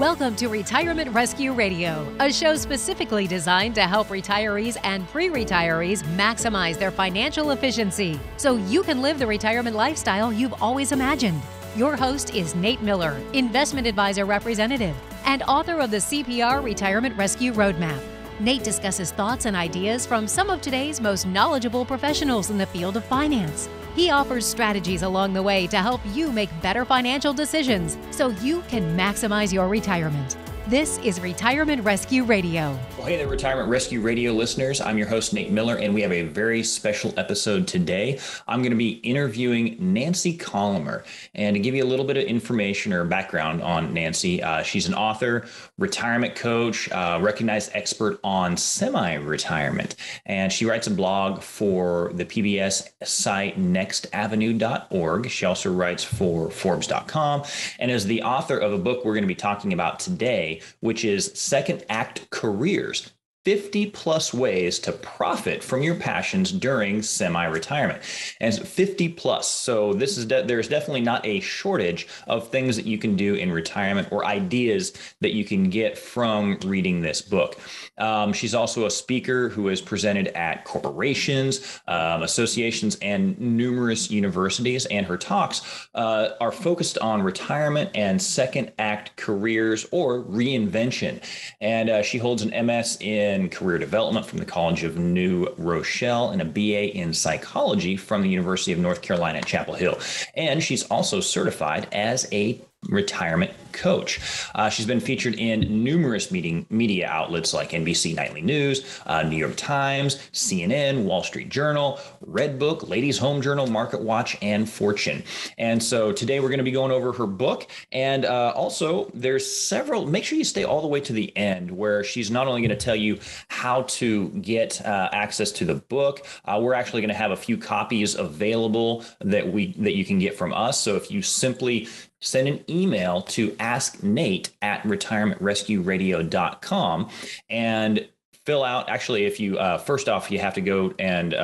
Welcome to Retirement Rescue Radio, a show specifically designed to help retirees and pre-retirees maximize their financial efficiency so you can live the retirement lifestyle you've always imagined. Your host is Nate Miller, investment advisor representative and author of the CPR Retirement Rescue Roadmap. Nate discusses thoughts and ideas from some of today's most knowledgeable professionals in the field of finance. He offers strategies along the way to help you make better financial decisions so you can maximize your retirement. This is Retirement Rescue Radio. Well, hey there, Retirement Rescue Radio listeners. I'm your host, Nate Miller, and we have a very special episode today. I'm going to be interviewing Nancy Collamer. And to give you a little bit of information or background on Nancy, she's an author, retirement coach, recognized expert on semi-retirement. And she writes a blog for the PBS site nextavenue.org. She also writes for Forbes.com and is the author of a book we're going to be talking about today, which is Second Act Careers, 50 plus ways to profit from your passions during semi-retirement. And 50 plus. So this is there's definitely not a shortage of things that you can do in retirement or ideas that you can get from reading this book. She's also a speaker who has presented at corporations, associations, and numerous universities. And her talks are focused on retirement and second act careers or reinvention. And she holds an MS in career development from the College of New Rochelle and a BA in psychology from the University of North Carolina at Chapel Hill. And she's also certified as a retirement coach. She's been featured in numerous media outlets like NBC Nightly News, New York Times, CNN, Wall Street Journal, Redbook, Ladies Home Journal, Market Watch, and Fortune. And so today we're going to be going over her book. And also there's several, make sure you stay all the way to the end where she's not only going to tell you how to get access to the book, we're actually going to have a few copies available that you can get from us. So if you simply send an email to asknate@retirementrescueradio.com and fill out, actually, if you, first off, you have to go and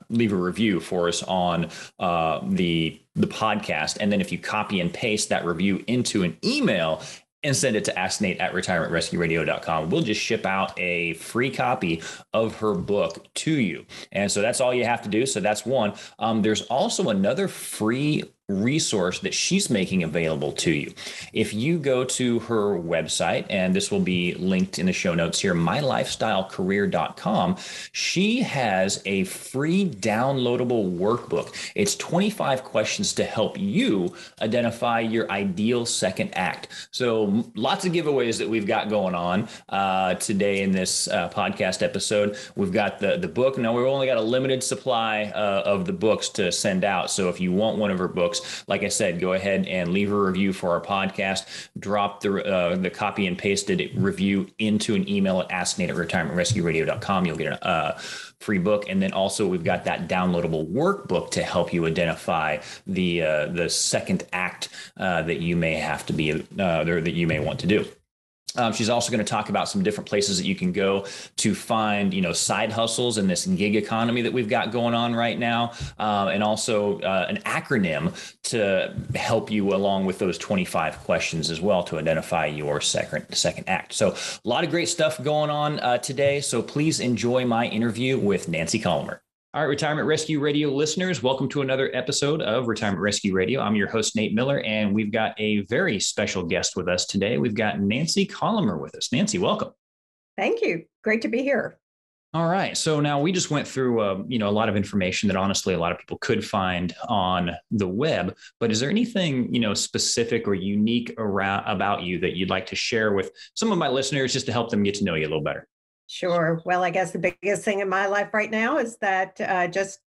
leave a review for us on the podcast. And then if you copy and paste that review into an email and send it to asknate@retirementrescueradio.com, we'll just ship out a free copy of her book to you. And so that's all you have to do. So that's one. There's also another free resource that she's making available to you. If you go to her website, and this will be linked in the show notes here, mylifestylecareer.com, she has a free downloadable workbook. It's 25 questions to help you identify your ideal second act. So lots of giveaways that we've got going on today in this podcast episode. We've got the book. Now, we've only got a limited supply of the books to send out. So if you want one of her books, like I said, go ahead and leave a review for our podcast. Drop the copy and pasted review into an email at asknate@retirementrescueradio.com. You'll get a free book. And then also we've got that downloadable workbook to help you identify the second act that you may have to be that you may want to do. She's also going to talk about some different places that you can go to find, side hustles in this gig economy that we've got going on right now. And also an acronym to help you along with those 25 questions as well to identify your second act. So a lot of great stuff going on today. So please enjoy my interview with Nancy Collamer. All right, Retirement Rescue Radio listeners, welcome to another episode of Retirement Rescue Radio. I'm your host, Nate Miller, and we've got a very special guest with us today. We've got Nancy Collamer with us. Nancy, welcome. Thank you. Great to be here. All right. So now we just went through, a lot of information that honestly a lot of people could find on the web. But is there anything, specific or unique about you that you'd like to share with some of my listeners just to help them get to know you a little better? Sure. Well, I guess the biggest thing in my life right now is that I guess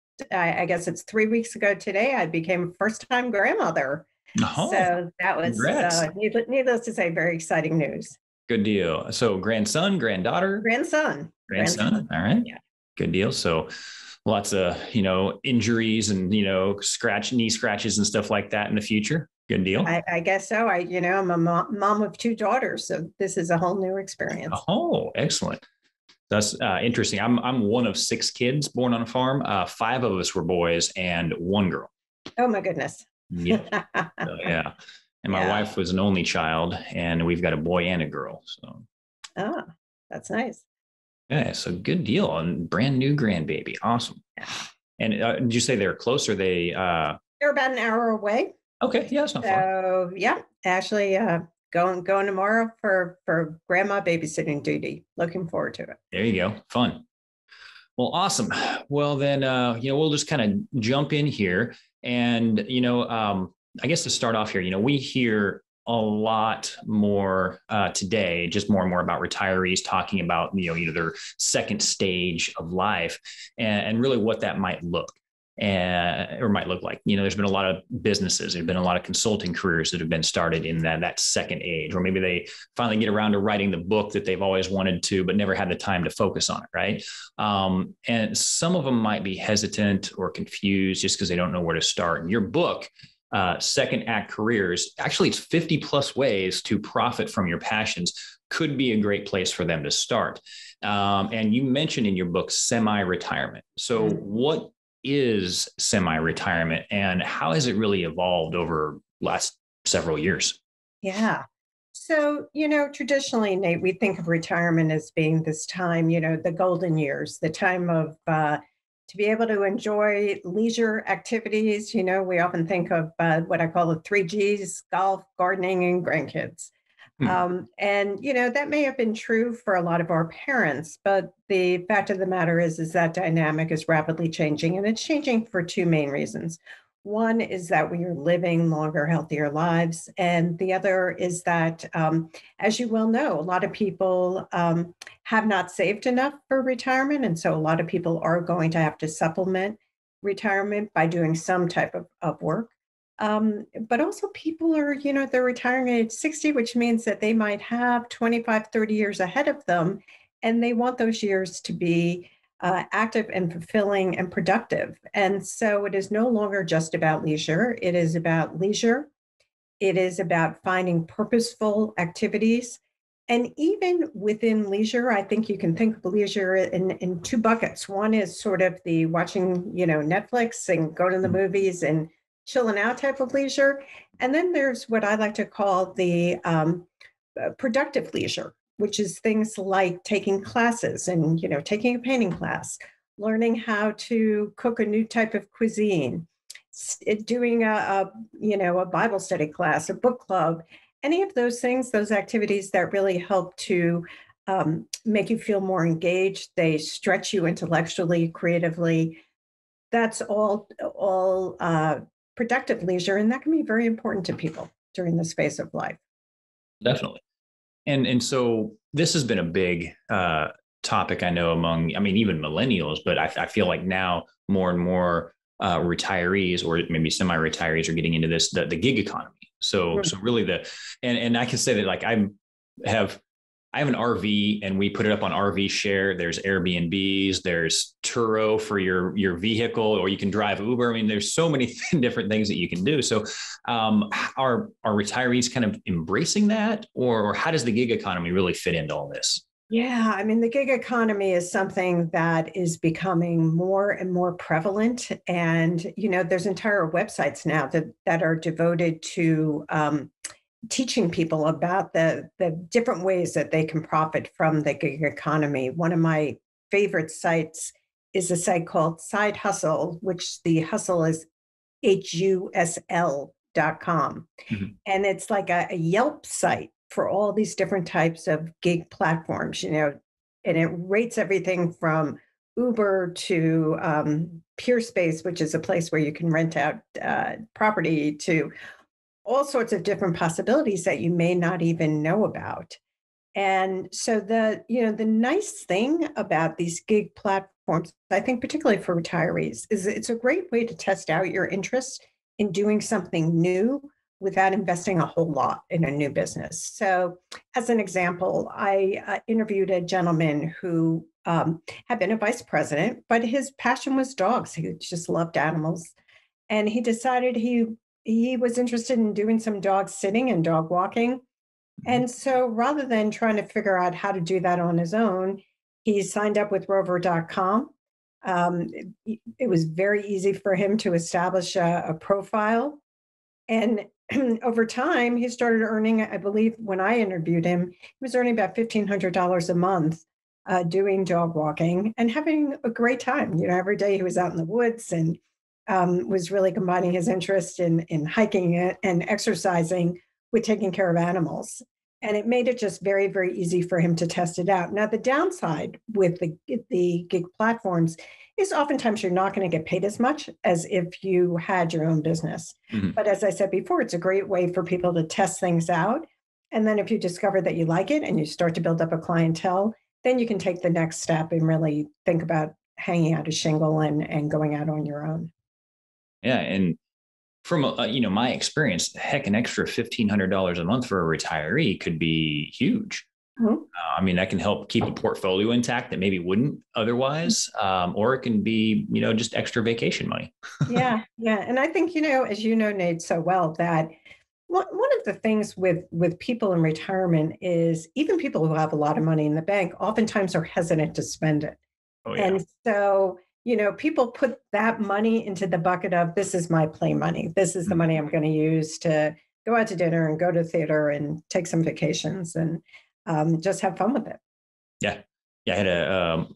it's 3 weeks ago today, I became a first-time grandmother. Oh, so that was, needless to say, very exciting news. Good deal. So grandson, granddaughter? Grandson. All right. Yeah. Good deal. So lots of, injuries and, knee scratches and stuff like that in the future. Good deal. I guess so. I'm a mom of 2 daughters, so this is a whole new experience. Oh, excellent. That's interesting. I'm one of 6 kids born on a farm. 5 of us were boys and 1 girl. Oh my goodness. Yeah. So, yeah. And my wife was an only child, and we've got a boy and a girl. So, that's nice. yeah, so good deal. And brand new grandbaby. Awesome. And did you say they're close? Or They're about an hour away. Okay, yeah, it's not far. So yeah, actually, going tomorrow for grandma babysitting duty. Looking forward to it. There you go. Fun. Well, awesome. Well, then, we'll just kind of jump in here. And, I guess to start off here, we hear a lot more today, just more and more about retirees talking about, their second stage of life and really what that might look or might look like. There's been a lot of businesses, there's been a lot of consulting careers that have been started in that second age, or maybe they finally get around to writing the book that they've always wanted to, but never had the time to focus on it. Right. And some of them might be hesitant or confused just because they don't know where to start. And your book, Second Act Careers, actually it's 50 plus ways to profit from your passions, could be a great place for them to start. And you mentioned in your book, semi-retirement. So what is semi-retirement and how has it really evolved over last several years? Yeah. So, traditionally, Nate, we think of retirement as being this time, the golden years, the time of to be able to enjoy leisure activities. We often think of what I call the 3Gs: golf, gardening, and grandkids. And, that may have been true for a lot of our parents, but the fact of the matter is that dynamic is rapidly changing, and it's changing for two main reasons. One is that we are living longer, healthier lives. And the other is that, as you well know, a lot of people have not saved enough for retirement. And so a lot of people are going to have to supplement retirement by doing some type of work. But also people are, they're retiring at age 60, which means that they might have 25, 30 years ahead of them. And they want those years to be active and fulfilling and productive. And so it is no longer just about leisure. It is about leisure. It is about finding purposeful activities. And even within leisure, I think you can think of leisure in two buckets. One is sort of the watching, Netflix and go to the movies and chilling out type of leisure. And then there's what I like to call the productive leisure, which is things like taking classes and, taking a painting class, learning how to cook a new type of cuisine, doing a Bible study class, a book club, any of those things, those activities that really help to make you feel more engaged. They stretch you intellectually, creatively. That's all productive leisure, and that can be very important to people during this phase of life. Definitely. And so this has been a big topic, I know, among, even millennials, but I feel like now more and more retirees or maybe semi-retirees are getting into this, the gig economy. So really and I can say that like I have an RV and we put it up on RV Share. There's Airbnbs, there's Turo for your vehicle, or you can drive Uber. There's so many different things that you can do. So are retirees kind of embracing that, or how does the gig economy really fit into all this? Yeah, the gig economy is something that is becoming more and more prevalent. And, there's entire websites now that are devoted to teaching people about the different ways that they can profit from the gig economy. One of my favorite sites is a site called Side Hustle, which the hustle is HUSL.com. Mm-hmm. And it's like a Yelp site for all these different types of gig platforms, and it rates everything from Uber to PeerSpace, which is a place where you can rent out property, to all sorts of different possibilities that you may not even know about. And so the nice thing about these gig platforms, I think particularly for retirees, is it's a great way to test out your interest in doing something new without investing a whole lot in a new business. So as an example, I interviewed a gentleman who had been a vice president, but his passion was dogs. He just loved animals. And he decided he was interested in doing some dog sitting and dog walking. And so rather than trying to figure out how to do that on his own, he signed up with Rover.com. It was very easy for him to establish a profile. And over time, he started earning, I believe when I interviewed him, he was earning about $1,500 a month doing dog walking and having a great time. Every day he was out in the woods and was really combining his interest in hiking and exercising with taking care of animals. And it made it just very, very easy for him to test it out. Now, the downside with the gig platforms is oftentimes you're not going to get paid as much as if you had your own business. Mm-hmm. But as I said before, it's a great way for people to test things out. And then if you discover that you like it and you start to build up a clientele, then you can take the next step and really think about hanging out a shingle and going out on your own. Yeah. And from my experience, heck, an extra $1,500 a month for a retiree could be huge. Mm-hmm. That can help keep a portfolio intact that maybe wouldn't otherwise, or it can be, just extra vacation money. Yeah. And I think, as you know, Nate, so well, that one of the things with people in retirement is even people who have a lot of money in the bank oftentimes are hesitant to spend it. Oh, yeah. And so, people put that money into the bucket of, this is my play money. This is the money I'm going to use to go out to dinner and go to theater and take some vacations and just have fun with it. Yeah. I had a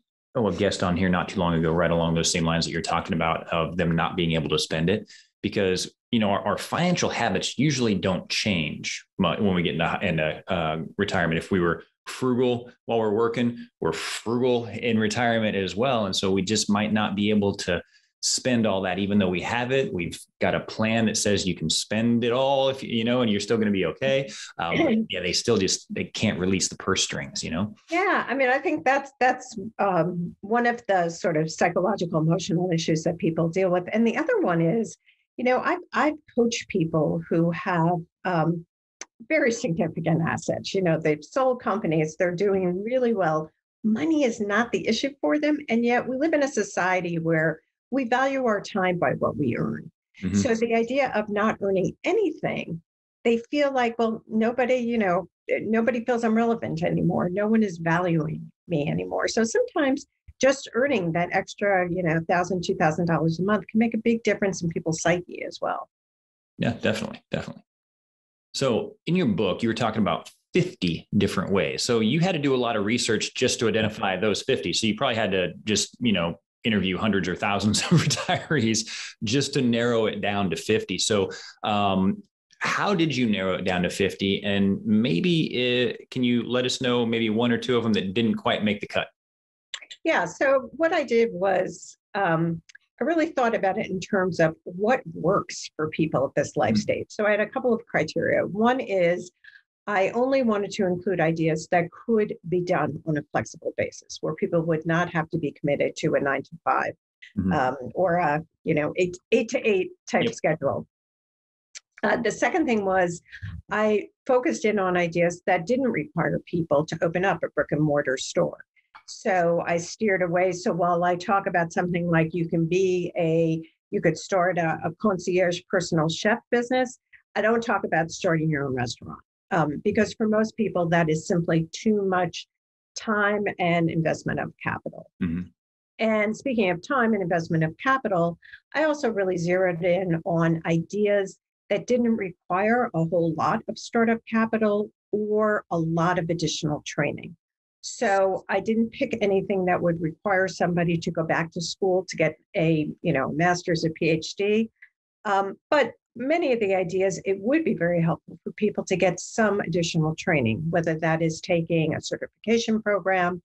guest on here not too long ago, right along those same lines that you're talking about, of them not being able to spend it because, our financial habits usually don't change when we get into retirement. If we were frugal while we're working, we're frugal in retirement as well. And so we just might not be able to spend all that, even though we have it. We've got a plan that says you can spend it all if and you're still going to be okay. They can't release the purse strings, Yeah. I think that's one of the sort of psychological emotional issues that people deal with. And the other one is, I've coached people who have very significant assets. They've sold companies, they're doing really well. Money is not the issue for them. And yet we live in a society where we value our time by what we earn. Mm-hmm. So the idea of not earning anything, they feel like, well, nobody feels I'm relevant anymore. No one is valuing me anymore. So sometimes just earning that extra, $1,000, $2,000 a month can make a big difference in people's psyche as well. Yeah, definitely. So in your book, you were talking about 50 different ways. So you had to do a lot of research just to identify those 50. So you probably had to just, interview hundreds or thousands of retirees just to narrow it down to 50. So how did you narrow it down to 50? And maybe can you let us know maybe one or two of them that didn't quite make the cut? Yeah. So what I did was I really thought about it in terms of what works for people at this life stage. So I had a couple of criteria. One is I only wanted to include ideas that could be done on a flexible basis, where people would not have to be committed to a 9 to 5 or a 8 to 8 type schedule. The second thing was I focused in on ideas that didn't require people to open up a brick and mortar store. So I steered away. So while I talk about something like you could start a concierge personal chef business, I don't talk about starting your own restaurant. Because for most people, that is simply too much time and investment of capital. Mm-hmm. And speaking of time and investment of capital, I also really zeroed in on ideas that didn't require a whole lot of startup capital or a lot of additional training. So I didn't pick anything that would require somebody to go back to school to get a master's or PhD. But many of the ideas, it would be very helpful for people to get some additional training, whether that is taking a certification program.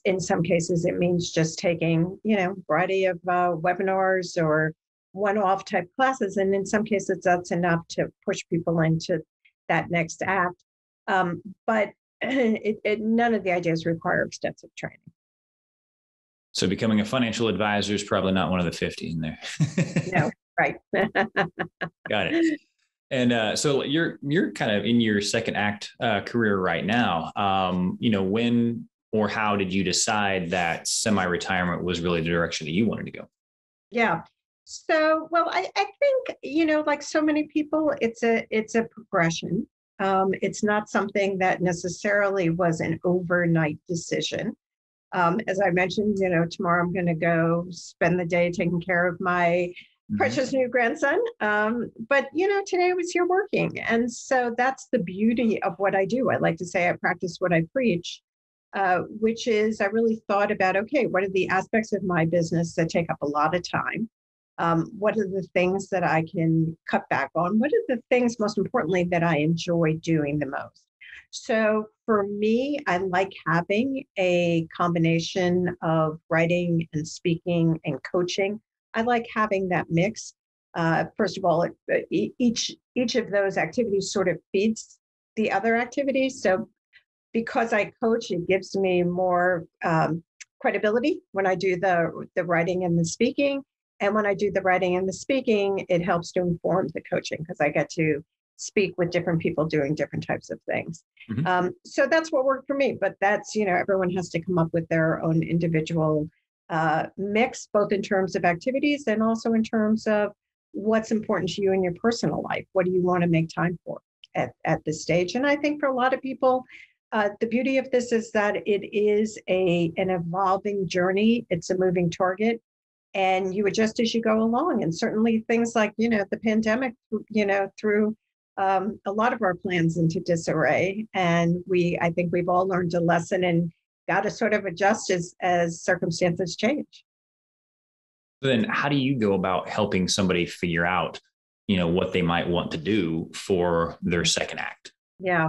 In some cases, it means just taking, a variety of webinars or one-off type classes. And in some cases, that's enough to push people into that next act. But none of the ideas require extensive training. So becoming a financial advisor is probably not one of the 50 in there. No. Right. Got it. And so you're kind of in your second act career right now. When or how did you decide that semi-retirement was really the direction that you wanted to go? Yeah. So, well, I think, like so many people, it's a progression. It's not something that necessarily was an overnight decision. As I mentioned, tomorrow I'm going to go spend the day taking care of my precious new grandson. But, today I was here working. And so that's the beauty of what I do. I like to say I practice what I preach, which is I really thought about, okay, what are the aspects of my business that take up a lot of time? What are the things that I can cut back on? What are the things, most importantly, that I enjoy doing the most? So for me, I like having a combination of writing and speaking and coaching. I like having that mix. First of all, each of those activities sort of feeds the other activities. So because I coach, it gives me more credibility when I do the writing and the speaking. And when I do the writing and the speaking, it helps to inform the coaching because I get to speak with different people doing different types of things. So that's what worked for me. But that's, everyone has to come up with their own individual mix, both in terms of activities and also in terms of what's important to you in your personal life. What do you want to make time for at this stage? And I think for a lot of people, the beauty of this is that it is an evolving journey. It's a moving target. And you adjust as you go along. And certainly things like, the pandemic, threw a lot of our plans into disarray. And I think we've all learned a lesson and got to sort of adjust as circumstances change. Then how do you go about helping somebody figure out, what they might want to do for their second act? Yeah.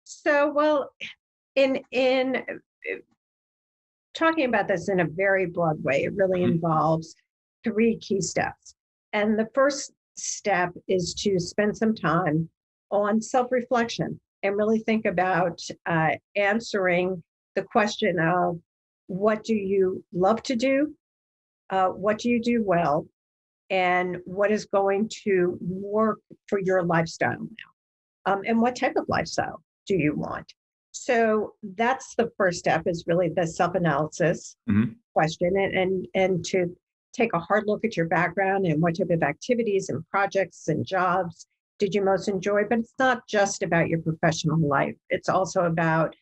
So, well, in talking about this in a very broad way, it really involves 3 key steps. And the first step is to spend some time on self-reflection and really think about answering the question of what do you love to do? What do you do well? And what is going to work for your lifestyle now? And what type of lifestyle do you want? So that's the first step, is really the self-analysis question and to take a hard look at your background and what type of activities and projects and jobs did you most enjoy. But it's not just about your professional life. It's also about,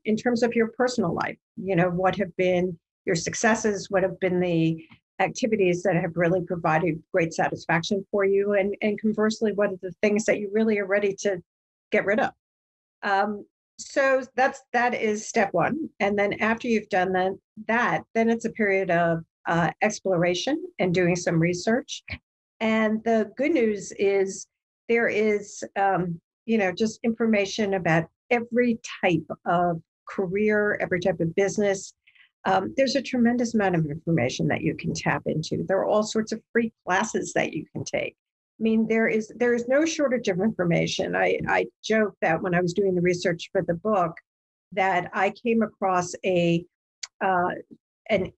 in terms of your personal life, what have been your successes, what have been the activities that have really provided great satisfaction for you, and conversely, what are the things that you really are ready to get rid of. So that is step 1. And then after you've done then it's a period of exploration and doing some research. And the good news is there is, just information about every type of career, every type of business. There's a tremendous amount of information that you can tap into. There are all sorts of free classes that you can take. I mean, there is no shortage of information. I joke that when I was doing the research for the book, that I came across an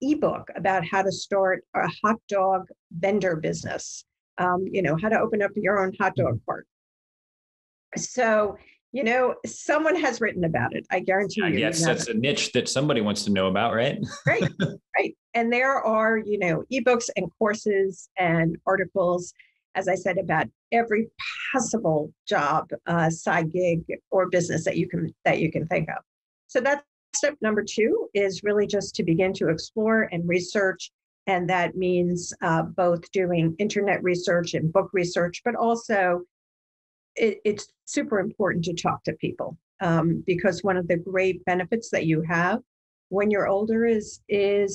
ebook about how to start a hot dog vendor business. How to open up your own hot dog cart. So, someone has written about it. I guarantee you. Yes, that's a niche that somebody wants to know about, right? Right. And there are, ebooks and courses and articles, as I said, about every possible job, side gig, or business that you can think of. So that's step number 2, is really just to begin to explore and research. And that means both doing internet research and book research, but also it's super important to talk to people, because one of the great benefits that you have when you're older is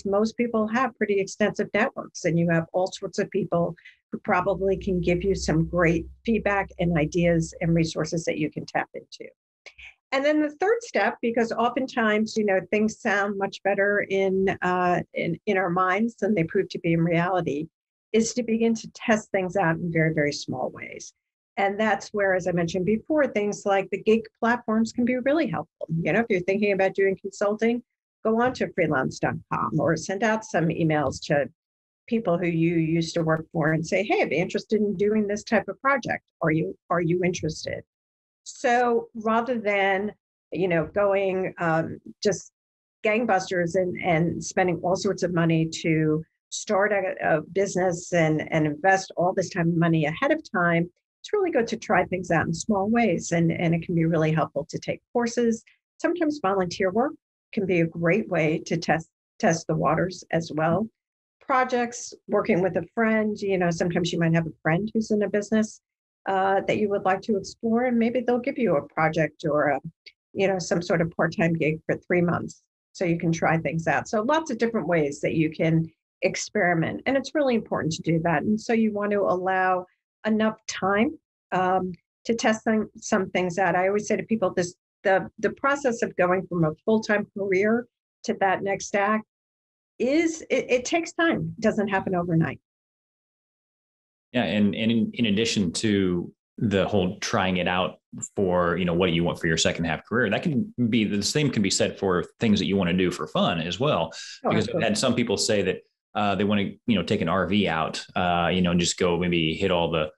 most people have pretty extensive networks, and you have all sorts of people who probably can give you some great feedback and ideas and resources that you can tap into. And then the third step, because oftentimes, things sound much better in our minds than they prove to be in reality, is to begin to test things out in very, very small ways. And that's where, as I mentioned before, things like the gig platforms can be really helpful. If you're thinking about doing consulting, go on to freelance.com or send out some emails to people who you used to work for and say, hey, I'd be interested in doing this type of project. Are you interested? So rather than, going just gangbusters and spending all sorts of money to start a business and invest all this time and money ahead of time, it's really good to try things out in small ways. And it can be really helpful to take courses. Sometimes volunteer work can be a great way to test the waters as well. projects, working with a friend. Sometimes you might have a friend who's in a business that you would like to explore, and maybe they'll give you a project or some sort of part-time gig for 3 months so you can try things out. So lots of different ways that you can experiment, and it's really important to do that. And so you want to allow enough time to test some things out. I always say to people, the process of going from a full-time career to that next act it takes time. It doesn't happen overnight. Yeah, and in addition to the whole trying it out for what you want for your second half career, that can be the same can be said for things that you want to do for fun as well. Because I've had some people say that they want to take an RV out, and just go maybe hit all the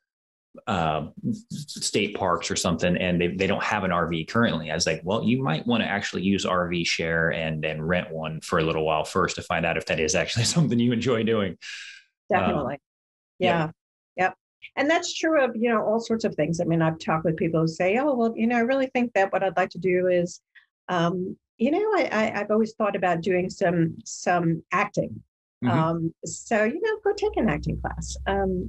state parks or something, and they don't have an RV currently. I was like, well, you might want to actually use RV share and rent one for a little while first to find out if that is actually something you enjoy doing. Definitely. Yeah. Yep. And that's true of, all sorts of things. I mean, I've talked with people who say, oh, well, I really think that what I'd like to do is, I've always thought about doing some acting. So, go take an acting class.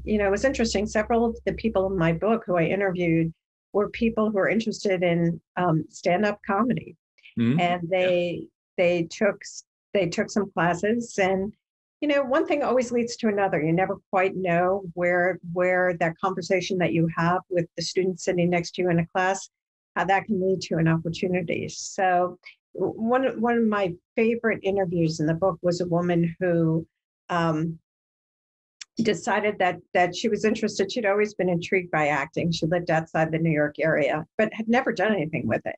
It was interesting. Several of the people in my book who I interviewed were people who are interested in stand-up comedy. And they took some classes, and one thing always leads to another. You never quite know where that conversation that you have with the student sitting next to you in a class, how that can lead to an opportunity. So one of my favorite interviews in the book was a woman who decided that she was interested. She'd always been intrigued by acting. She lived outside the New York area, but had never done anything with it.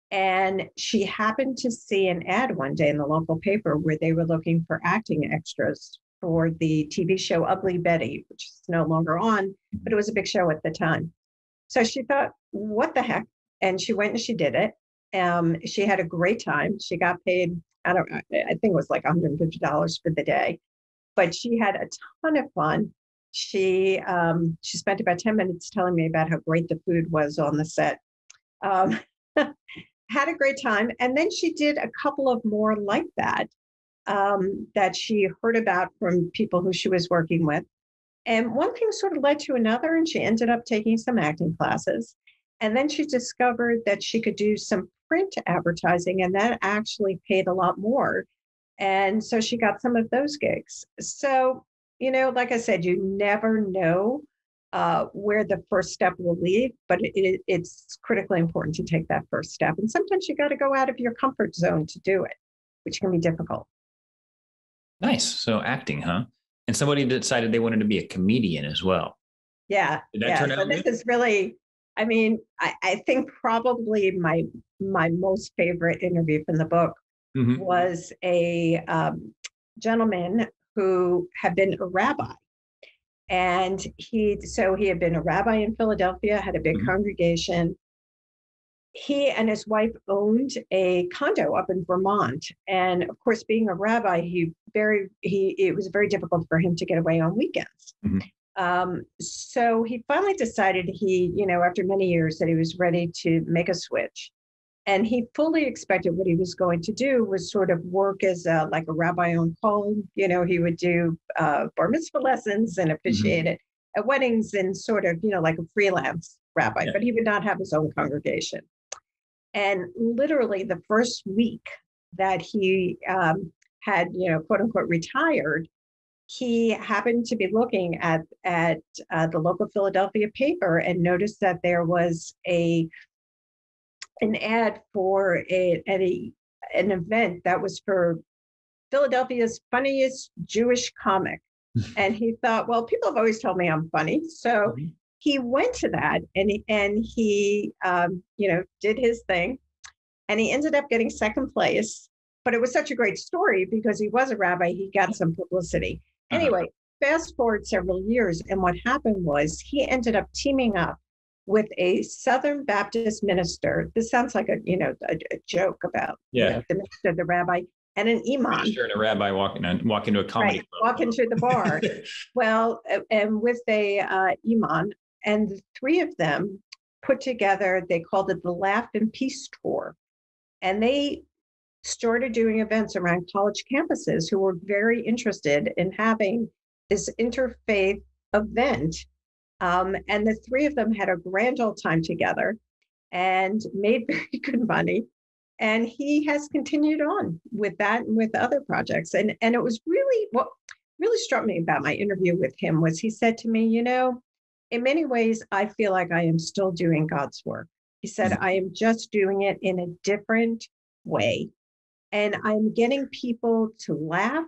And she happened to see an ad one day in the local paper where they were looking for acting extras for the TV show Ugly Betty, which is no longer on, but it was a big show at the time. So she thought, what the heck? And she went and she did it. She had a great time. She got paid, I think it was like $150 for the day, but she had a ton of fun. She spent about 10 minutes telling me about how great the food was on the set. Had a great time. And then she did a couple of more like that, that she heard about from people who she was working with. And one thing sort of led to another, and she ended up taking some acting classes. And then she discovered that she could do some print advertising, and that actually paid a lot more. And so she got some of those gigs. So, like I said, you never know where the first step will lead, but it's critically important to take that first step. And sometimes you got to go out of your comfort zone to do it, which can be difficult. Nice. So acting, huh? And somebody decided they wanted to be a comedian as well. Yeah. Did that turn out this is really, I think probably my most favorite interview from the book was a gentleman who had been a rabbi. And he had been a rabbi in Philadelphia, had a big congregation. He and his wife owned a condo up in Vermont. And of course, being a rabbi, it was very difficult for him to get away on weekends. So he finally decided after many years that he was ready to make a switch. And he fully expected what he was going to do was sort of work as like a rabbi on call. He would do bar mitzvah lessons and officiate it at weddings and sort of, like a freelance rabbi, but he would not have his own congregation. And literally the first week that he had, quote unquote, retired, he happened to be looking at the local Philadelphia paper and noticed that there was an ad for an event that was for Philadelphia's funniest Jewish comic. And he thought, well, people have always told me I'm funny. So he went to that and he did his thing, and he ended up getting second place. But it was such a great story because he was a rabbi. He got some publicity. Anyway, fast forward several years. And what happened was he ended up teaming up with a Southern Baptist minister. This sounds like a joke about the minister, the rabbi, and an imam. Sure, and a rabbi walk into a comedy club. Walk into the bar. Well, and with a imam, and the three of them put together, they called it the Laugh and Peace Tour. And they started doing events around college campuses who were very interested in having this interfaith event. And the three of them had a grand old time together and made very good money. And he has continued on with that and with other projects. And it was really what really struck me about my interview with him was he said to me, in many ways, I feel like I am still doing God's work. He said, I am just doing it in a different way. And I'm getting people to laugh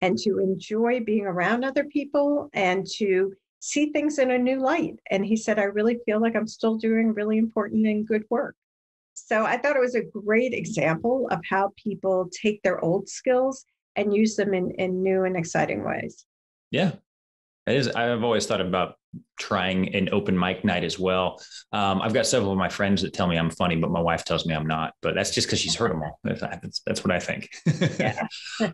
and to enjoy being around other people and to see things in a new light. And he said, I really feel like I'm still doing really important and good work. So I thought it was a great example of how people take their old skills and use them in new and exciting ways. Yeah, it is. I've always thought about trying an open mic night as well. I've got several of my friends that tell me I'm funny, but my wife tells me I'm not. But that's just because she's heard them all. That's what I think. Yeah.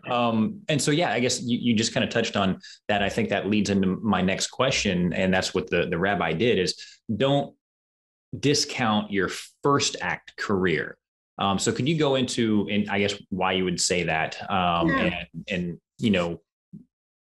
And so, yeah, I guess you just kind of touched on that. I think that leads into my next question. And that's what the rabbi did is don't discount your first act career. So could you go into, and I guess why you would say that, and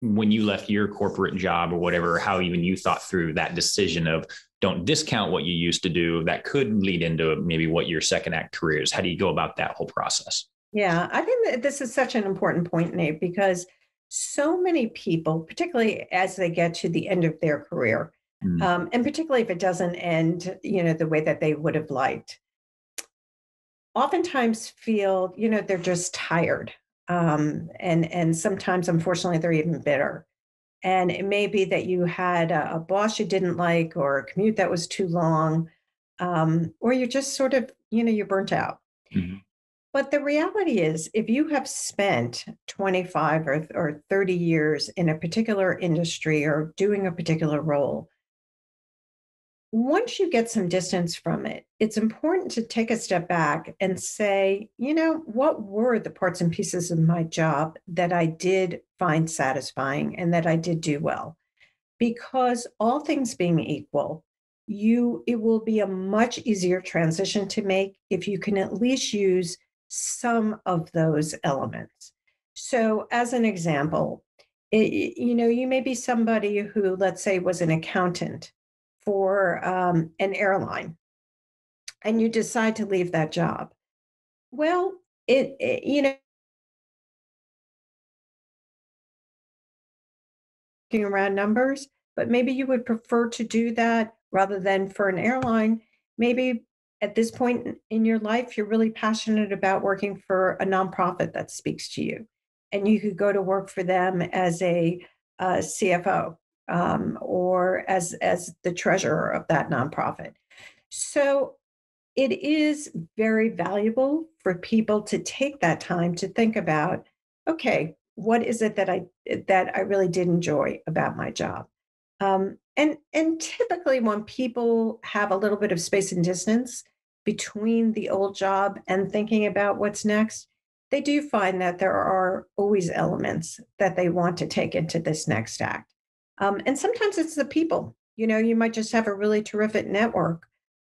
when you left your corporate job or whatever, how even you thought through that decision of don't discount what you used to do that could lead into maybe what your second act career is. How do you go about that whole process? Yeah, I think that this is such an important point, Nate, because so many people, particularly as they get to the end of their career, and particularly if it doesn't end, the way that they would have liked, oftentimes feel, they're just tired. And sometimes, unfortunately, they're even bitter. And it may be that you had a boss you didn't like, or a commute that was too long, or you're just sort of, you're burnt out. Mm-hmm. But the reality is, if you have spent 25 or 30 years in a particular industry or doing a particular role, once you get some distance from it, it's important to take a step back and say, what were the parts and pieces of my job that I did find satisfying and that I did do well? Because all things being equal, it will be a much easier transition to make if you can at least use some of those elements. So as an example, you may be somebody who, let's say, was an accountant for an airline, and you decide to leave that job. Well, working around numbers, but maybe you would prefer to do that rather than for an airline. Maybe at this point in your life, you're really passionate about working for a nonprofit that speaks to you, and you could go to work for them as a CFO. Or as the treasurer of that nonprofit. So it is very valuable for people to take that time to think about, okay, what is it that I really did enjoy about my job? And typically when people have a little bit of space and distance between the old job and thinking about what's next, they do find that there are always elements that they want to take into this next act. And sometimes it's the people. You might just have a really terrific network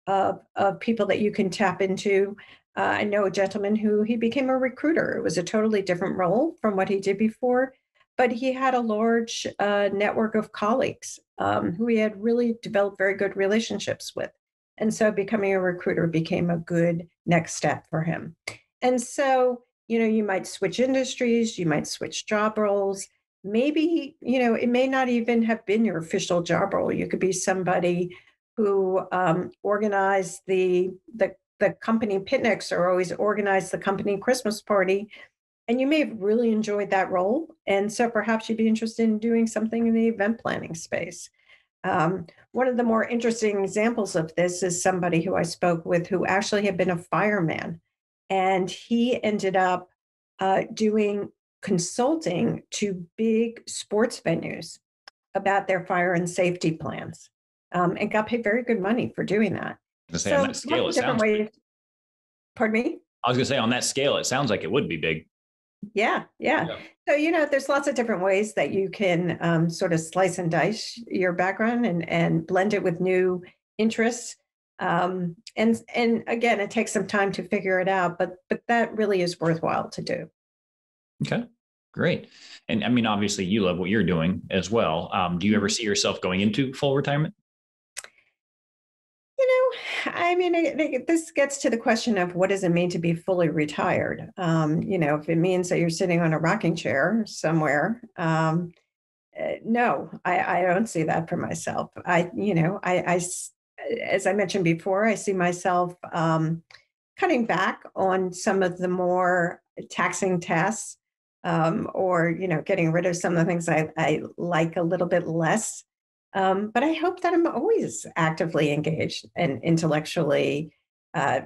of people that you can tap into. I know a gentleman who he became a recruiter. It was a totally different role from what he did before, but he had a large network of colleagues who he had really developed very good relationships with. And so becoming a recruiter became a good next step for him. And so, you might switch industries, you might switch job roles. Maybe, it may not even have been your official job role. You could be somebody who organized the company picnics or always organized the company Christmas party. And you may have really enjoyed that role. And so perhaps you'd be interested in doing something in the event planning space. One of the more interesting examples of this is somebody who I spoke with who actually had been a fireman. And he ended up doing consulting to big sports venues about their fire and safety plans, and got paid very good money for doing that. So on that scale, it sounds big. Pardon me? I was going to say on that scale, it sounds like it would be big. Yeah. So, there's lots of different ways that you can sort of slice and dice your background and blend it with new interests. And again, it takes some time to figure it out, but that really is worthwhile to do. Okay, great. And I mean, obviously you love what you're doing as well. Do you ever see yourself going into full retirement? I mean, this gets to the question of what does it mean to be fully retired? If it means that you're sitting on a rocking chair somewhere, no, I don't see that for myself. As I mentioned before, I see myself cutting back on some of the more taxing tasks, or getting rid of some of the things I like a little bit less. But I hope that I'm always actively engaged and intellectually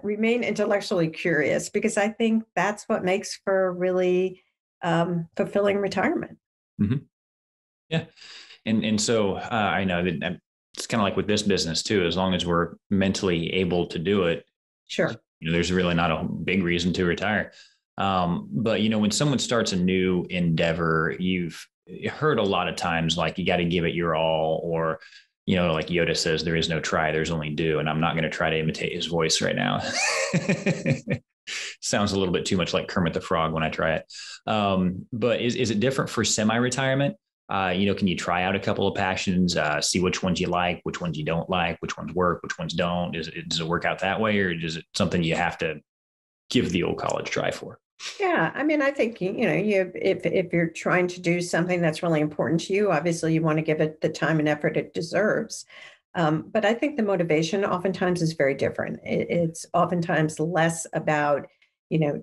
remain intellectually curious, because I think that's what makes for really fulfilling retirement. Mm-hmm. Yeah. And so I know that it's kind of like with this business too, as long as we're mentally able to do it, Sure. There's really not a big reason to retire. But when someone starts a new endeavor, you've heard a lot of times, like, you got to give it your all, or, like Yoda says, there is no try, there's only do. And I'm not going to try to imitate his voice right now. Sounds a little bit too much like Kermit the Frog when I try it. But is it different for semi-retirement? Can you try out a couple of passions, see which ones you like, which ones you don't like, which ones work, which ones don't? Does it work out that way, or is it something you have to give the old college try for? Yeah, I mean, I think if you're trying to do something that's really important to you, obviously you want to give it the time and effort it deserves. But I think the motivation oftentimes is very different. It's oftentimes less about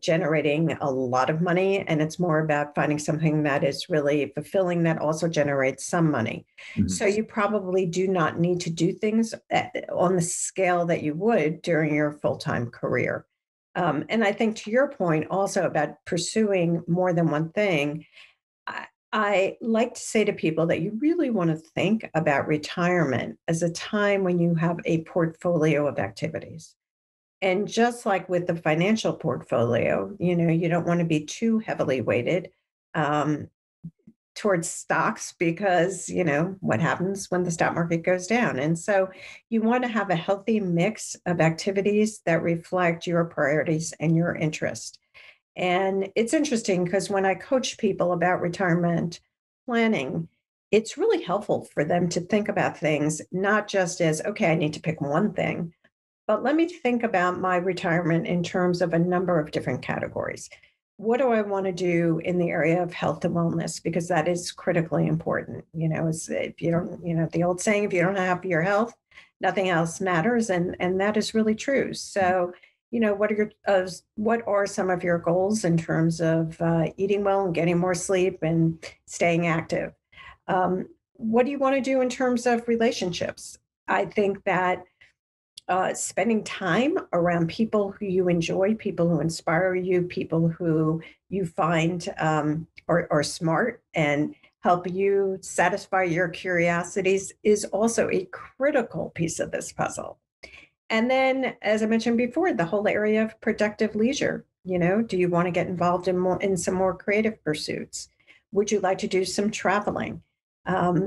generating a lot of money, and it's more about finding something that is really fulfilling that also generates some money. Mm-hmm. So you probably do not need to do things on the scale that you would during your full-time career. And I think, to your point also about pursuing more than one thing, I like to say to people that you really want to think about retirement as a time when you have a portfolio of activities. And just like with the financial portfolio, you don't want to be too heavily weighted towards stocks, because what happens when the stock market goes down. And so you want to have a healthy mix of activities that reflect your priorities and your interest. And it's interesting because when I coach people about retirement planning, it's really helpful for them to think about things not just as, okay, I need to pick one thing, but let me think about my retirement in terms of a number of different categories. What do I want to do in the area of health and wellness? Because that is critically important. If you don't, the old saying, if you don't have your health, nothing else matters. And that is really true. So, what are some of your goals in terms of eating well and getting more sleep and staying active? What do you want to do in terms of relationships? I think that spending time around people who you enjoy, people who inspire you, people who you find are smart and help you satisfy your curiosities is also a critical piece of this puzzle. And then, as I mentioned before, the whole area of productive leisure. Do you want to get involved in some more creative pursuits? Would you like to do some traveling?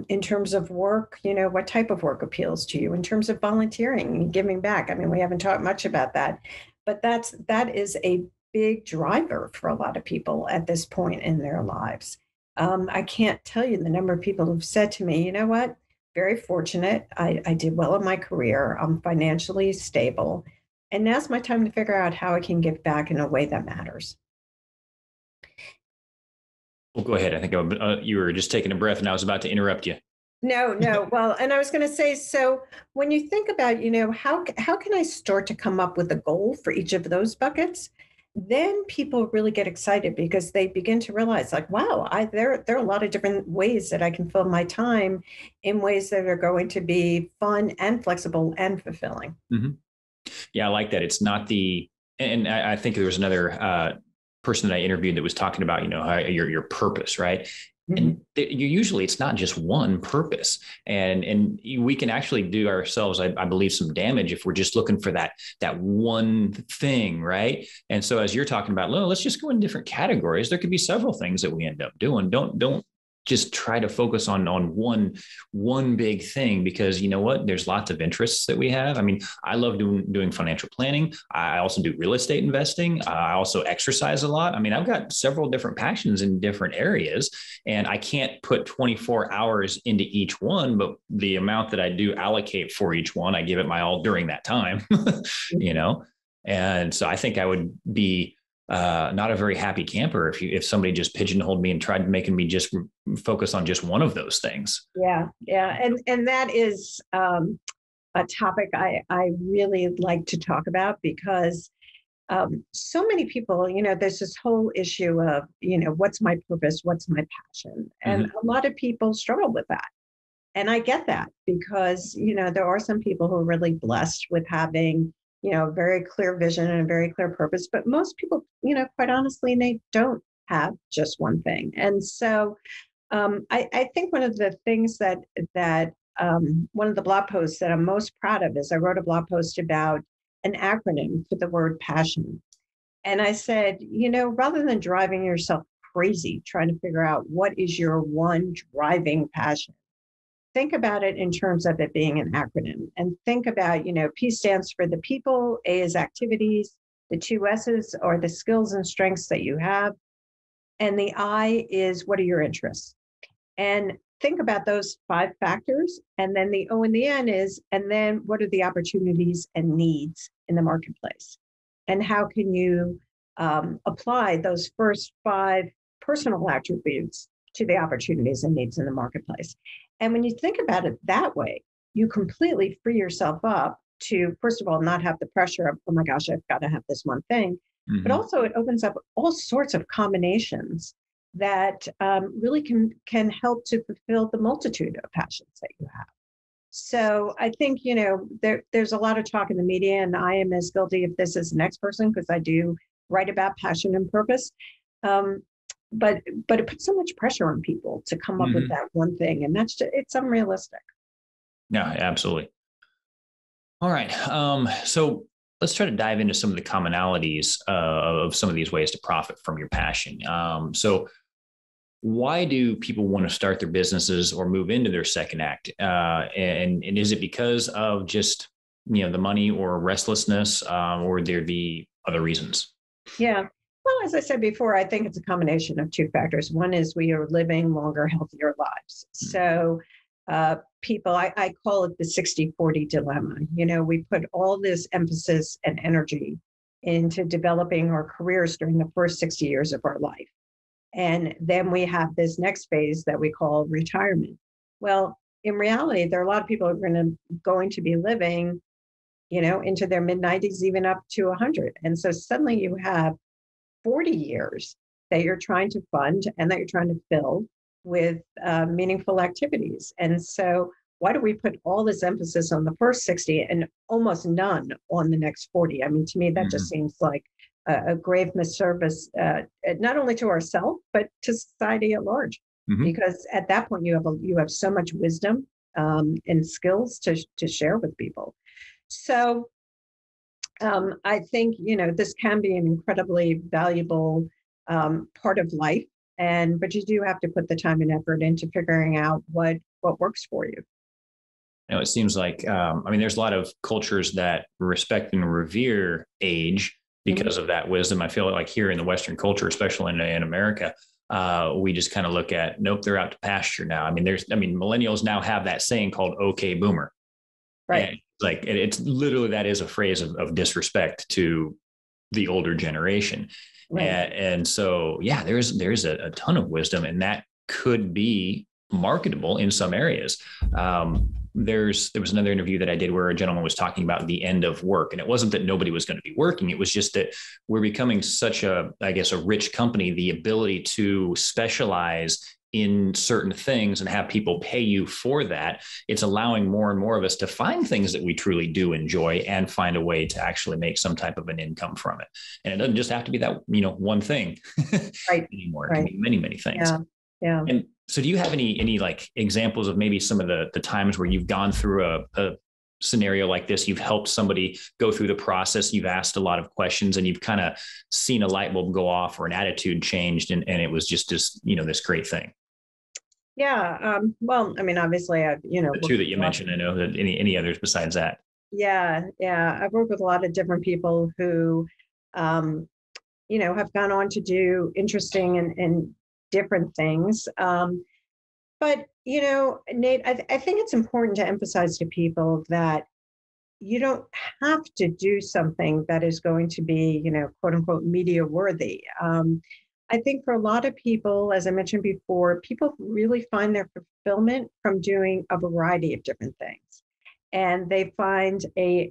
In terms of work, what type of work appeals to you? In terms of volunteering and giving back, I mean, we haven't talked much about that, but that is a big driver for a lot of people at this point in their lives. I can't tell you the number of people who've said to me, you know what, very fortunate. I did well in my career. I'm financially stable. And now's my time to figure out how I can give back in a way that matters. Well, go ahead. I think you were just taking a breath and I was about to interrupt you. No. Well, and I was going to say, so when you think about, how can I start to come up with a goal for each of those buckets? Then people really get excited because they begin to realize, like, wow, there are a lot of different ways that I can fill my time in ways that are going to be fun and flexible and fulfilling. Mm-hmm. Yeah, I like that. It's not and I think there was another person that I interviewed that was talking about, your purpose, right? And usually it's not just one purpose, and we can actually do ourselves, I believe, some damage if we're just looking for that one thing, right? And so, as you're talking about, let's just go in different categories. There could be several things that we end up doing. Don't just try to focus on one big thing, because you know what? There's lots of interests that we have. I mean, I love doing financial planning. I also do real estate investing. I also exercise a lot. I mean, I've got several different passions in different areas, and I can't put 24 hours into each one, but the amount that I do allocate for each one, I give it my all during that time, you know? And so I think I would be not a very happy camper if somebody just pigeonholed me and tried making me just focus on just one of those things. Yeah, and that is a topic I really like to talk about, because so many people, there's this whole issue of, what's my purpose, what's my passion, and a lot of people struggle with that. And I get that, because there are some people who are really blessed with having a very clear vision and a very clear purpose. But most people, quite honestly, they don't have just one thing. And so I think one of the things that one of the blog posts that I'm most proud of is I wrote a blog post about an acronym for the word passion. And I said, rather than driving yourself crazy trying to figure out what is your one driving passion, think about it in terms of it being an acronym, and think about, P stands for the people, A is activities, the two S's are the skills and strengths that you have, and the I is what are your interests. And think about those 5 factors. And then the O and the N is, and then what are the opportunities and needs in the marketplace? And how can you apply those first 5 personal attributes to the opportunities and needs in the marketplace? And when you think about it that way, you completely free yourself up to, first of all, not have the pressure of, oh my gosh, I've got to have this one thing. But also it opens up all sorts of combinations that really can help to fulfill the multitude of passions that you have. So I think, there's a lot of talk in the media, and I am as guilty of this as the next person, because I do write about passion and purpose. But it puts so much pressure on people to come up with that one thing. And it's unrealistic. Yeah, absolutely. All right. So let's try to dive into some of the commonalities of some of these ways to profit from your passion. So why do people want to start their businesses or move into their second act? And is it because of just, the money or restlessness, or would there be other reasons? Yeah. Well, as I said before, I think it's a combination of 2 factors. One is we are living longer, healthier lives. So people, I call it the 60-40 dilemma. We put all this emphasis and energy into developing our careers during the first 60 years of our life. And then we have this next phase that we call retirement. Well, in reality, there are a lot of people who are going to be living, into their mid-90s, even up to 100. And so suddenly you have 40 years that you're trying to fund and that you're trying to fill with meaningful activities. And so why do we put all this emphasis on the first 60 and almost none on the next 40? I mean, to me, that just seems like a grave misservice, not only to ourselves, but to society at large. Because at that point, you have so much wisdom and skills to share with people. So I think, this can be an incredibly valuable part of life, but you do have to put the time and effort into figuring out what works for you. It seems like, there's a lot of cultures that respect and revere age because of that wisdom. I feel like here in the Western culture, especially in America, we just kind of look at, nope, they're out to pasture now. Millennials now have that saying called "Okay, Boomer." Right. And it's literally, that is a phrase of disrespect to the older generation. Right. And so, yeah, there's a ton of wisdom, and that could be marketable in some areas. There was another interview that I did where a gentleman was talking about the end of work. And it wasn't that nobody was going to be working. It was just that we're becoming such a rich company, the ability to specialize in certain things and have people pay you for that. It's allowing more and more of us to find things that we truly do enjoy and find a way to actually make some type of an income from it. And it doesn't just have to be that, one thing right. anymore. It can be many, many things. Yeah. And so do you have any like examples of maybe some of the times where you've gone through a scenario like this, you've helped somebody go through the process, you've asked a lot of questions, and you've kind of seen a light bulb go off or an attitude changed, and it was just this, this great thing? Yeah. Well, I mean, obviously, I've, The two worked that with you a lot. mentioned, I know that any others besides that. Yeah. Yeah. I've worked with a lot of different people who, um, have gone on to do interesting and different things. But, Nate, I think it's important to emphasize to people that you don't have to do something that is going to be, quote unquote, media worthy. I think for a lot of people, as I mentioned before, people really find their fulfillment from doing a variety of different things. And they find a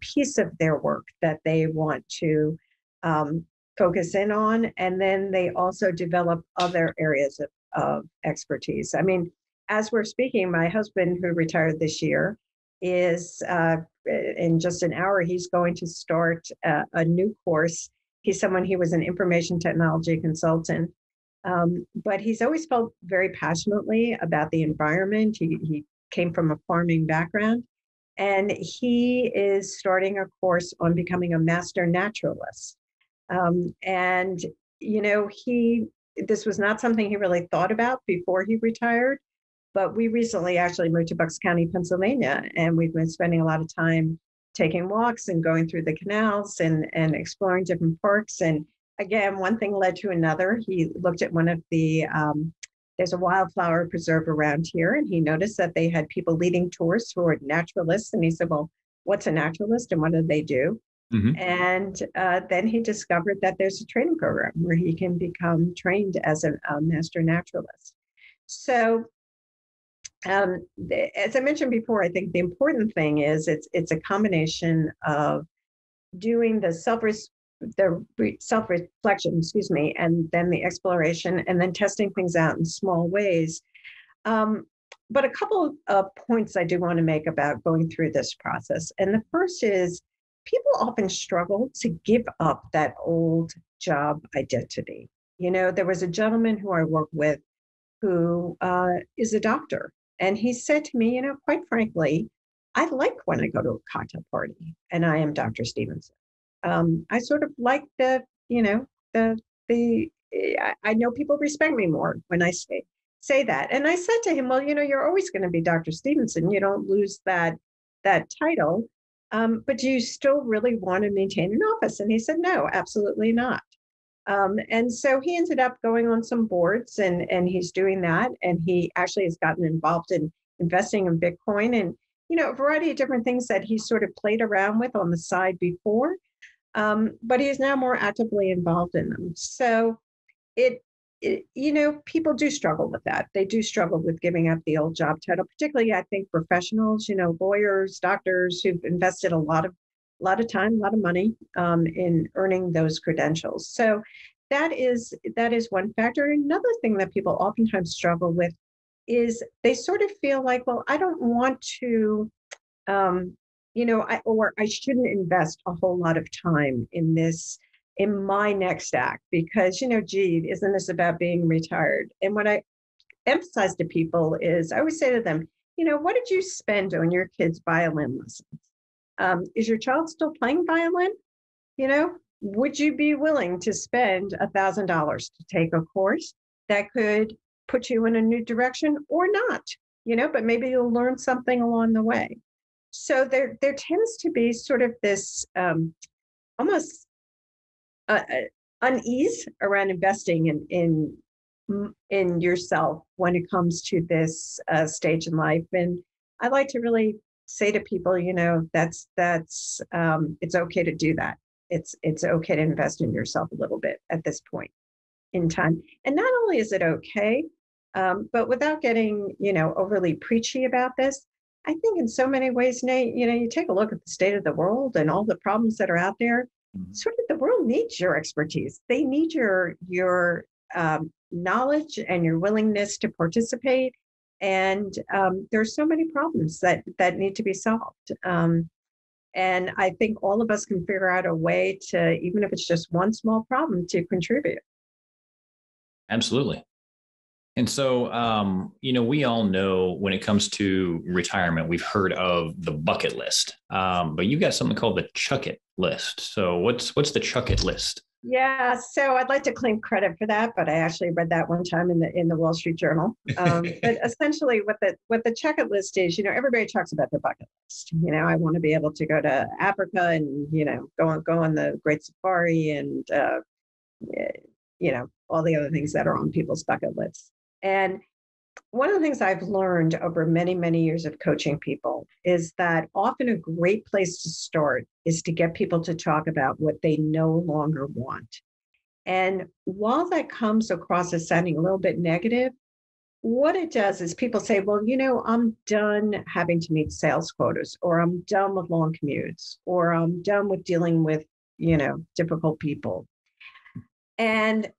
piece of their work that they want to um, focus in on. And then they also develop other areas of expertise. I mean, as we're speaking, my husband, who retired this year, is in just an hour, he's going to start a new course. He was an information technology consultant, but he's always felt very passionately about the environment. He came from a farming background, and he is starting a course on becoming a master naturalist. And he this was not something he really thought about before he retired, but we recently actually moved to Bucks County, Pennsylvania, and we've been spending a lot of time taking walks and going through the canals and exploring different parks. And again, one thing led to another. He looked at one of there's a wildflower preserve around here, and he noticed that they had people leading tours who are naturalists. And he said, well, what's a naturalist and what do they do? Mm-hmm. And then he discovered that there's a training program where he can become trained as a master naturalist. So as I mentioned before, I think the important thing is it's a combination of doing the self-reflection, excuse me, and then the exploration, and then testing things out in small ways. But a couple of points I do want to make about going through this process. And the first is people often struggle to give up that old job identity. There was a gentleman who I work with who is a doctor. And he said to me, quite frankly, I like when I go to a cocktail party and I am Dr. Stevenson. I sort of like I know people respect me more when I say that. And I said to him, well, you're always going to be Dr. Stevenson. You don't lose that title. But do you still really want to maintain an office? And he said, no, absolutely not. And so he ended up going on some boards and he's doing that. And he actually has gotten involved in investing in Bitcoin and, a variety of different things that he sort of played around with on the side before. But he is now more actively involved in them. So people do struggle with that. They do struggle with giving up the old job title, particularly, I think, professionals, lawyers, doctors who've invested a lot of time, a lot of money in earning those credentials. So that is one factor. Another thing that people oftentimes struggle with is they sort of feel like, well, I don't want to, I shouldn't invest a whole lot of time in my next act because, gee, isn't this about being retired? And what I emphasize to people is I always say to them, what did you spend on your kids' violin lessons? Is your child still playing violin? Would you be willing to spend $1,000 to take a course that could put you in a new direction or not? But maybe you'll learn something along the way. So there tends to be sort of this almost unease around investing in yourself when it comes to this stage in life. And I like to really say to people, that's it's okay to do that. It's okay to invest in yourself a little bit at this point in time. And not only is it okay, but without getting, overly preachy about this, I think in so many ways, Nate, you take a look at the state of the world and all the problems that are out there. Sort of the world needs your expertise. They need your knowledge and your willingness to participate. And there's so many problems that need to be solved. And I think all of us can figure out a way to, even if it's just one small problem, to contribute. Absolutely. And so, we all know when it comes to retirement, we've heard of the bucket list, but you've got something called the Chuck It list. So what's the Chuck It list? Yeah, so I'd like to claim credit for that, but I actually read that one time in the Wall Street Journal. But essentially, what the checklist is, everybody talks about their bucket list. I want to be able to go to Africa and go on the Great Safari and all the other things that are on people's bucket lists. And one of the things I've learned over many, many years of coaching people is that often a great place to start is to get people to talk about what they no longer want. And while that comes across as sounding a little bit negative, what it does is people say, well, I'm done having to meet sales quotas, or I'm done with long commutes, or I'm done with dealing with, difficult people. And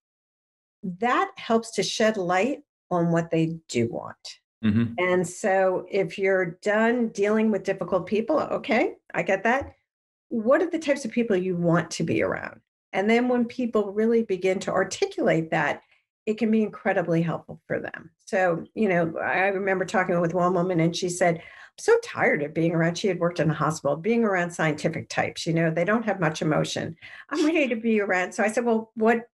that helps to shed light on what they do want. Mm-hmm. And so if you're done dealing with difficult people, okay, I get that. What are the types of people you want to be around? And then when people really begin to articulate that, it can be incredibly helpful for them. So, I remember talking with one woman and she said, I'm so tired of being around. She had worked in a hospital, being around scientific types. They don't have much emotion. I'm ready to be around. So I said, well, what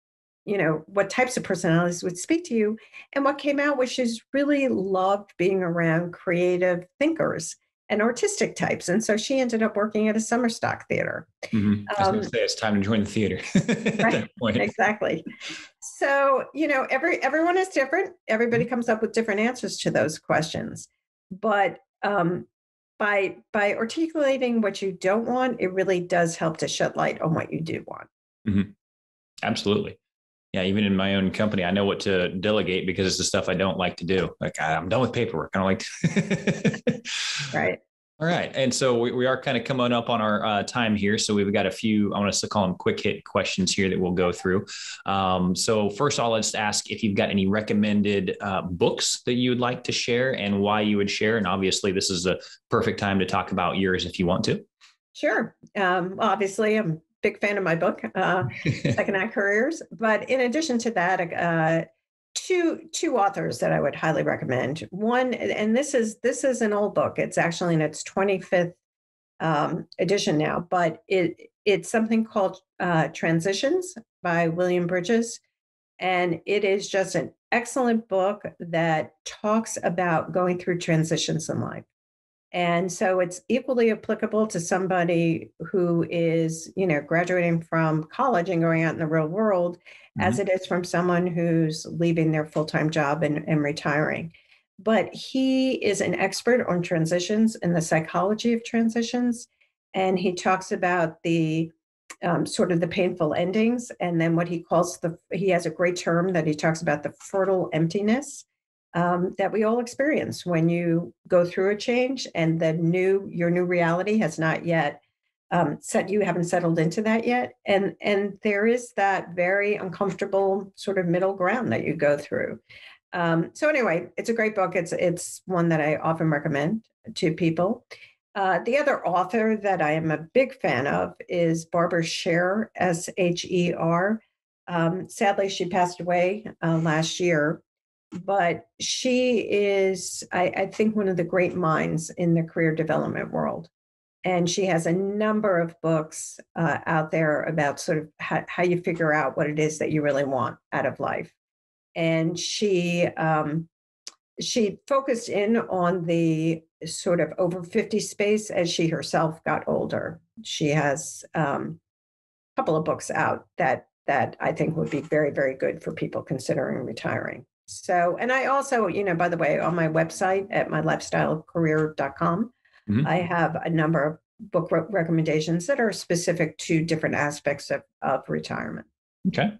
types of personalities would speak to you? And what came out was she's really loved being around creative thinkers and artistic types. And so she ended up working at a summer stock theater. Mm-hmm. I was going to say it's time to join the theater. At Right, that point. exactly. So, everyone is different. Everybody comes up with different answers to those questions. But by articulating what you don't want, it really does help to shed light on what you do want. Mm-hmm. Absolutely. Yeah, even in my own company, I know what to delegate because it's the stuff I don't like to do. Like I'm done with paperwork. I don't like to. Right. All right. And so we are kind of coming up on our time here. So we've got a few, I want us to call them quick hit questions here that we'll go through. So first of all, let's ask if you've got any recommended books that you would like to share and why you would share. And obviously this is a perfect time to talk about yours if you want to. Sure. Obviously, I'm a big fan of my book, Second Act Careers. But in addition to that, two authors that I would highly recommend. One, and this is an old book. It's actually in its 25th edition now, but it's something called Transitions by William Bridges. And it is just an excellent book that talks about going through transitions in life. And so it's equally applicable to somebody who is, graduating from college and going out in the real world as it is from someone who's leaving their full-time job and retiring. But he is an expert on transitions and the psychology of transitions. And he talks about the sort of the painful endings. And then what he has a great term that he talks about, the fertile emptiness that we all experience when you go through a change and your new reality has not yet you haven't settled into that yet. And there is that very uncomfortable sort of middle ground that you go through. So anyway, it's a great book. It's one that I often recommend to people. The other author that I am a big fan of is Barbara Sher, Sher. Sadly, she passed away last year, but she is, I think, one of the great minds in the career development world. And she has a number of books out there about sort of how you figure out what it is that you really want out of life. And she focused in on the sort of over 50 space as she herself got older. She has a couple of books out that I think would be very, very good for people considering retiring. So, and I also, by the way, on my website at mylifestylecareer.com, I have a number of book recommendations that are specific to different aspects of retirement. Okay.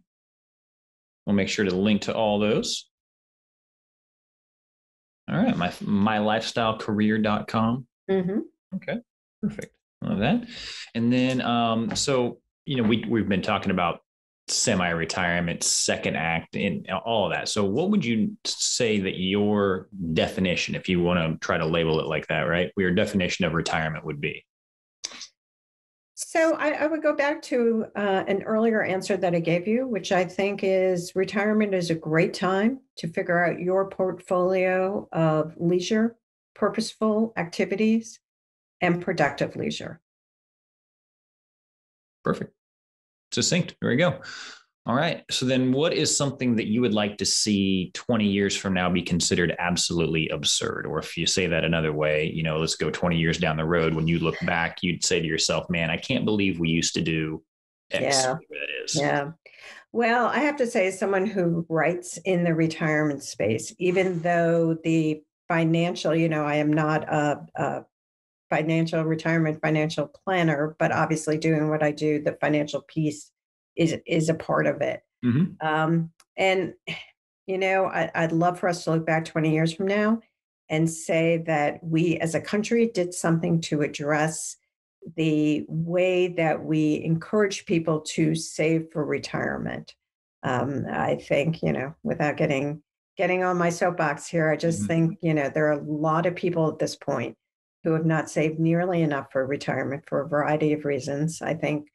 We'll make sure to link to all those. All right. mylifestylecareer.com. Mm-hmm. Okay. Perfect. Love that. And then, so, we've been talking about semi-retirement, second act, and all of that. So what would you say that your definition, if you want to try to label it like that, right? Your definition of retirement would be? So I would go back to an earlier answer that I gave you, which I think is retirement is a great time to figure out your portfolio of leisure, purposeful activities, and productive leisure. Perfect. Succinct. There we go. All right. So then what is something that you would like to see 20 years from now be considered absolutely absurd? Or if you say that another way, let's go 20 years down the road. When you look back, you'd say to yourself, man, I can't believe we used to do X. Yeah. That is. Yeah. Well, I have to say, as someone who writes in the retirement space, even though the financial, I am not a financial planner, but obviously doing what I do, the financial piece is a part of it. And I'd love for us to look back 20 years from now and say that we as a country did something to address the way that we encourage people to save for retirement. I think, without getting on my soapbox here, I just think, there are a lot of people at this point who have not saved nearly enough for retirement for a variety of reasons. I think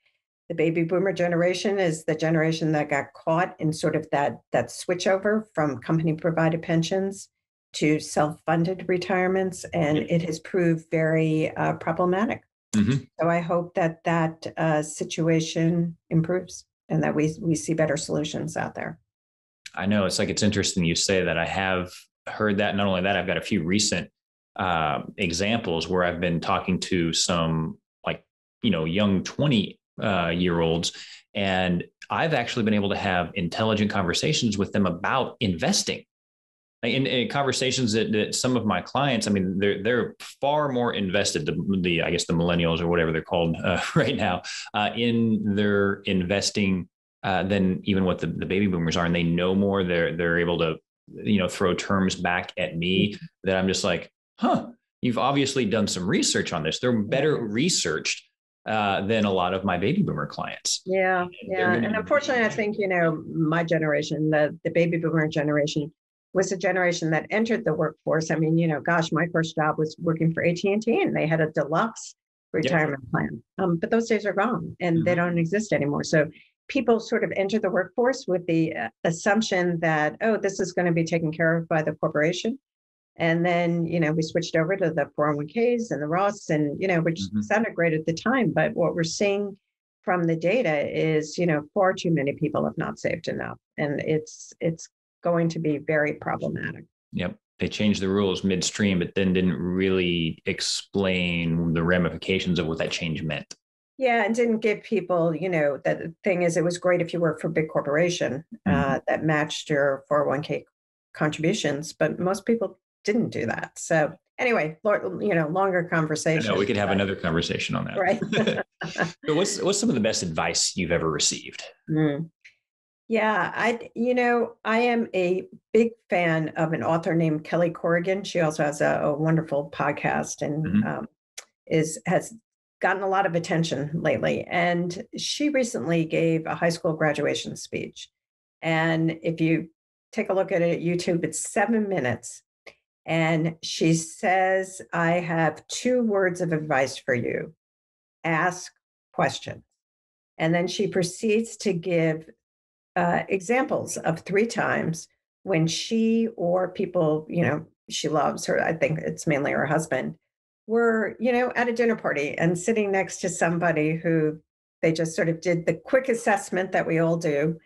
the baby boomer generation is the generation that got caught in sort of that switchover from company provided pensions to self-funded retirements, and it has proved very problematic. So I hope that situation improves and that we see better solutions out there. I know it's interesting you say that. I have heard that. Not only that, I've got a few recent examples where I've been talking to some young 20-year olds, and I've actually been able to have intelligent conversations with them about investing. In conversations that some of my clients, I mean, they're far more invested, the I guess the millennials or whatever they're called right now, in their investing than even what the baby boomers are, and they know more. They're able to throw terms back at me that I'm just like, you've obviously done some research on this. They're better researched than a lot of my baby boomer clients. Yeah. And unfortunately, I think my generation, the baby boomer generation, was a generation that entered the workforce. I mean, gosh, my first job was working for AT&T, and they had a deluxe retirement plan. But those days are gone, and they don't exist anymore. So people sort of enter the workforce with the assumption that, this is going to be taken care of by the corporation. And then, we switched over to the 401ks and the Roths, and, which sounded great at the time. But what we're seeing from the data is, far too many people have not saved enough. And it's going to be very problematic. Yep. They changed the rules midstream, but then didn't really explain the ramifications of what that change meant. Yeah, and didn't give people, that the thing is, it was great if you worked for a big corporation that matched your 401k contributions, but most people didn't do that. So anyway, longer conversation. I know we could have another conversation on that. Right. So what's some of the best advice you've ever received? Yeah, I am a big fan of an author named Kelly Corrigan. She also has a wonderful podcast and has gotten a lot of attention lately. And she recently gave a high school graduation speech. And if you take a look at it at YouTube, it's 7 minutes. And she says, I have 2 words of advice for you. Ask questions. And then she proceeds to give examples of 3 times when she or people, she loves her, I think it's mainly her husband, were, at a dinner party and sitting next to somebody who they just sort of did the quick assessment that we all do,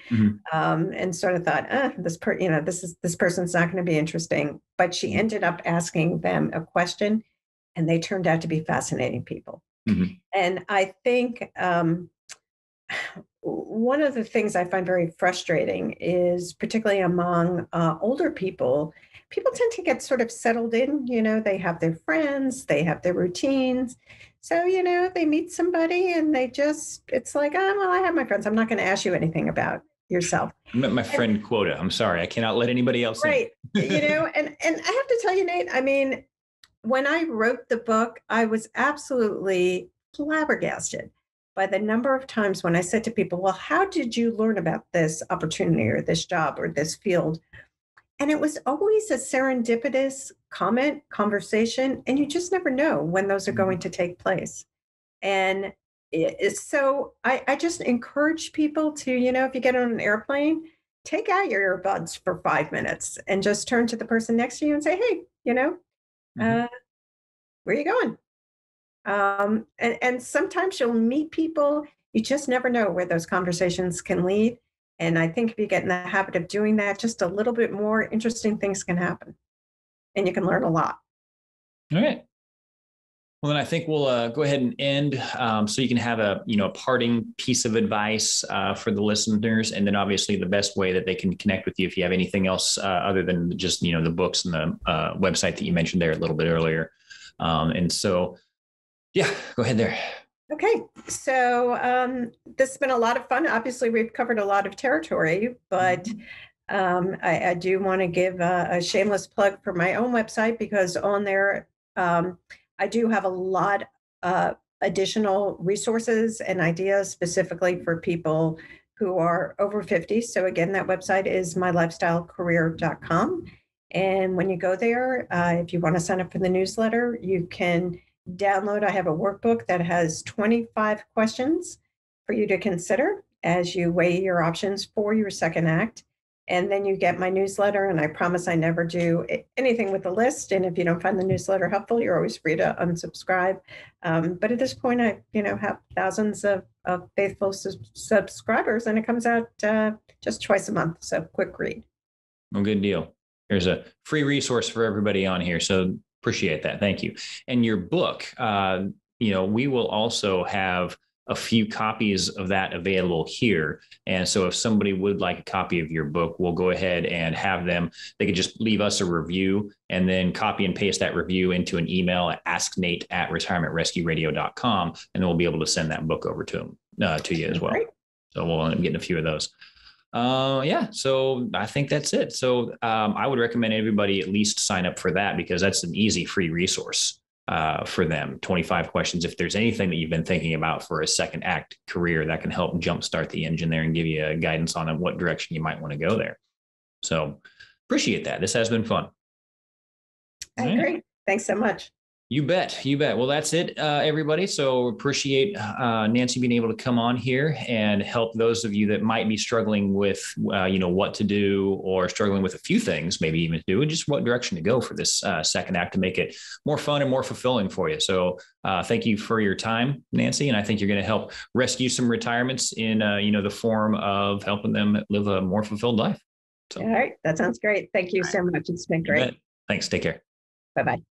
and sort of thought, this person's not going to be interesting. But she ended up asking them a question, and they turned out to be fascinating people. And I think one of the things I find very frustrating is, particularly among older people tend to get sort of settled in. They have their friends, they have their routines. So, they meet somebody and it's like, well, I have my friends. I'm not going to ask you anything about yourself. My friend quota. I'm sorry. I cannot let anybody else in. And I have to tell you, Nate, I mean, when I wrote the book, I was absolutely flabbergasted by the number of times when I said to people, well, how did you learn about this opportunity or this job or this field? And it was always a serendipitous conversation, and you just never know when those are going to take place. And so I just encourage people to, if you get on an airplane, take out your earbuds for 5 minutes and just turn to the person next to you and say, hey, where are you going? And sometimes you'll meet people you just never know where those conversations can lead. And I think if you get in the habit of doing that, just a little bit more interesting things can happen and you can learn a lot. All right. Well, then I think we'll go ahead and end, so you can have a parting piece of advice for the listeners, and then obviously the best way that they can connect with you if you have anything else other than just the books and the website that you mentioned there a little bit earlier. And so, yeah, go ahead there. Okay, so this has been a lot of fun. Obviously, we've covered a lot of territory, but I do want to give a shameless plug for my own website, because on there, I do have a lot additional resources and ideas specifically for people who are over 50. So again, that website is mylifestylecareer.com. And when you go there, if you want to sign up for the newsletter, you can download. I have a workbook that has 25 questions for you to consider as you weigh your options for your second act. And then you get my newsletter, and I promise I never do anything with the list. And if you don't find the newsletter helpful, you're always free to unsubscribe. But at this point, I have thousands of faithful subscribers, and it comes out just twice a month. So quick read. Well, good deal. There's a free resource for everybody on here. So appreciate that. Thank you. And your book, we will also have a few copies of that available here. And so if somebody would like a copy of your book, we'll go ahead and have them. They could just leave us a review and then copy and paste that review into an email at asknate@retirementrescueradio.com. And then we'll be able to send that book over to you as well. Great. So we'll end up getting a few of those. So I think that's it. So I would recommend everybody at least sign up for that, because that's an easy free resource for them. 25 questions. If there's anything that you've been thinking about for a second act career, that can help jumpstart the engine there and give you guidance on what direction you might want to go there. So appreciate that. This has been fun. Great. Thanks so much. You bet. Well, that's it, everybody. So appreciate Nancy being able to come on here and help those of you that might be struggling with, what to do, or struggling with a few things, maybe even to do, and just what direction to go for this second act to make it more fun and more fulfilling for you. So thank you for your time, Nancy. And I think you're going to help rescue some retirements in, the form of helping them live a more fulfilled life. So, all right. That sounds great. Thank you so much. It's been great. Thanks. Take care. Bye-bye.